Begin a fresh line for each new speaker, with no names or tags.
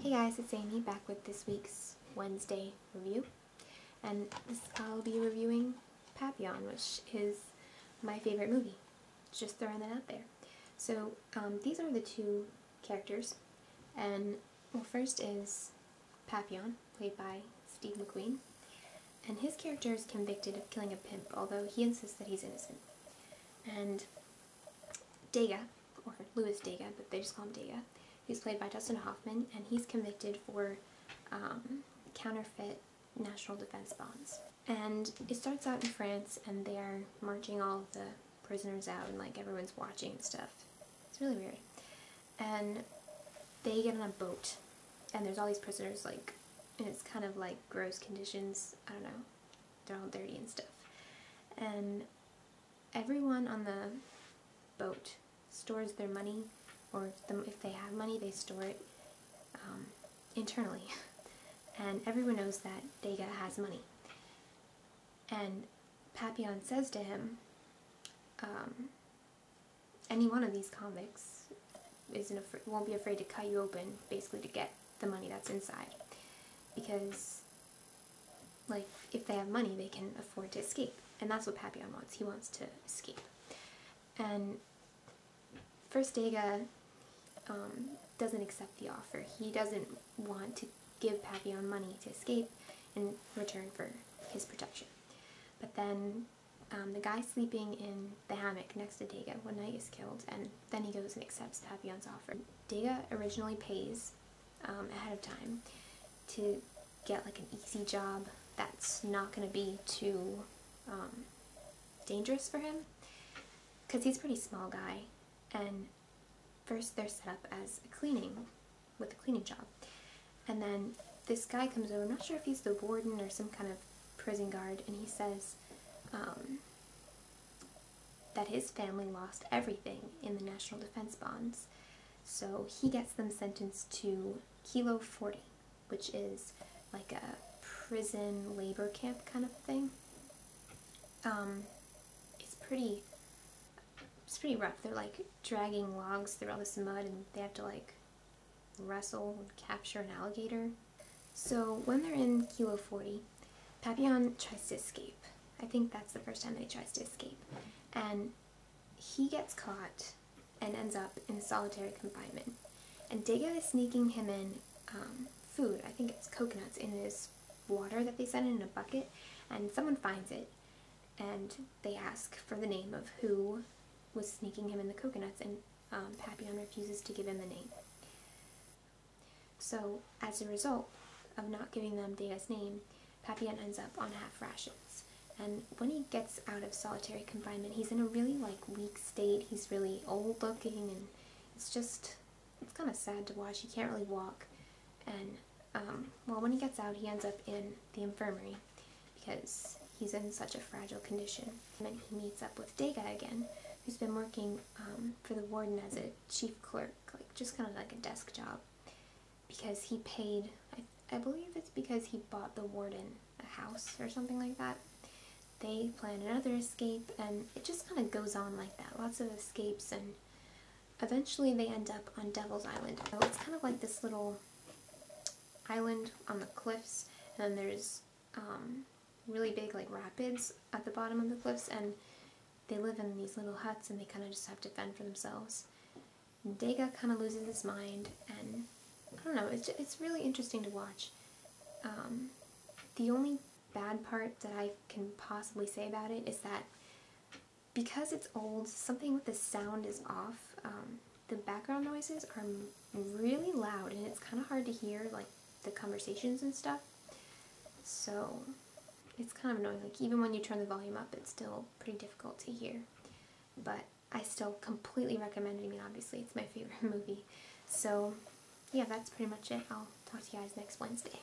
Hey guys, it's Amy back with this week's Wednesday review, and I'll be reviewing Papillon, which is my favorite movie. Just throwing that out there. So these are the two characters, and well, first is Papillon, played by Steve McQueen, and his character is convicted of killing a pimp, although he insists that he's innocent. And Dega, or Louis Dega, but they just call him Dega. He's played by Dustin Hoffman, and he's convicted for counterfeit national defense bonds. And it starts out in France, and they are marching all of the prisoners out, and like everyone's watching and stuff. It's really weird. And they get on a boat, and there's all these prisoners, like, and it's kind of like gross conditions. I don't know. They're all dirty and stuff. And everyone on the boat stores their money, or if they have money, they store it internally. And everyone knows that Dega has money. And Papillon says to him, any one of these convicts won't be afraid to cut you open, basically to get the money that's inside. Because, like, if they have money, they can afford to escape. And that's what Papillon wants. He wants to escape. And first Dega doesn't accept the offer. He doesn't want to give Papillon money to escape in return for his protection. But then the guy sleeping in the hammock next to Dega one night is killed, and then he goes and accepts Papillon's offer. Dega originally pays ahead of time to get like an easy job that's not going to be too dangerous for him, because he's a pretty small guy. And first they're set up as a cleaning job, and then this guy comes over. I'm not sure if he's the warden or some kind of prison guard, and he says that his family lost everything in the national defense bonds, so he gets them sentenced to Kilo 40, which is like a prison labor camp kind of thing. It's pretty rough. They're like dragging logs through all this mud, and they have to like wrestle and capture an alligator. So when they're in Kilo 40, Papillon tries to escape. I think that's the first time that he tries to escape. And he gets caught and ends up in solitary confinement. And Dega is sneaking him in food. I think it's coconuts in his water that they send in a bucket. And someone finds it, and they ask for the name of who was sneaking him in the coconuts, and Papillon refuses to give him the name. So, as a result of not giving them Dega's name, Papillon ends up on half rations. And when he gets out of solitary confinement, he's in a really, like, weak state. He's really old looking, and it's kind of sad to watch. He can't really walk. And, well, when he gets out, he ends up in the infirmary because he's in such a fragile condition. And then he meets up with Dega again, who's been working for the warden as a chief clerk, like just kind of like a desk job, because he paid, I believe it's because he bought the warden a house or something like that. They plan another escape, and it just kind of goes on like that. Lots of escapes, and eventually they end up on Devil's Island. So it's kind of like this little island on the cliffs, and then there's really big like rapids at the bottom of the cliffs, and they live in these little huts, and they kind of just have to fend for themselves. And Dega kind of loses his mind, and I don't know, it's really interesting to watch. The only bad part that I can possibly say about it is that because it's old, something with the sound is off. The background noises are really loud, and it's kind of hard to hear like the conversations and stuff. So it's kind of annoying. Like, even when you turn the volume up, it's still pretty difficult to hear. But I still completely recommend it. I mean, obviously, it's my favorite movie. So, yeah, that's pretty much it. I'll talk to you guys next Wednesday.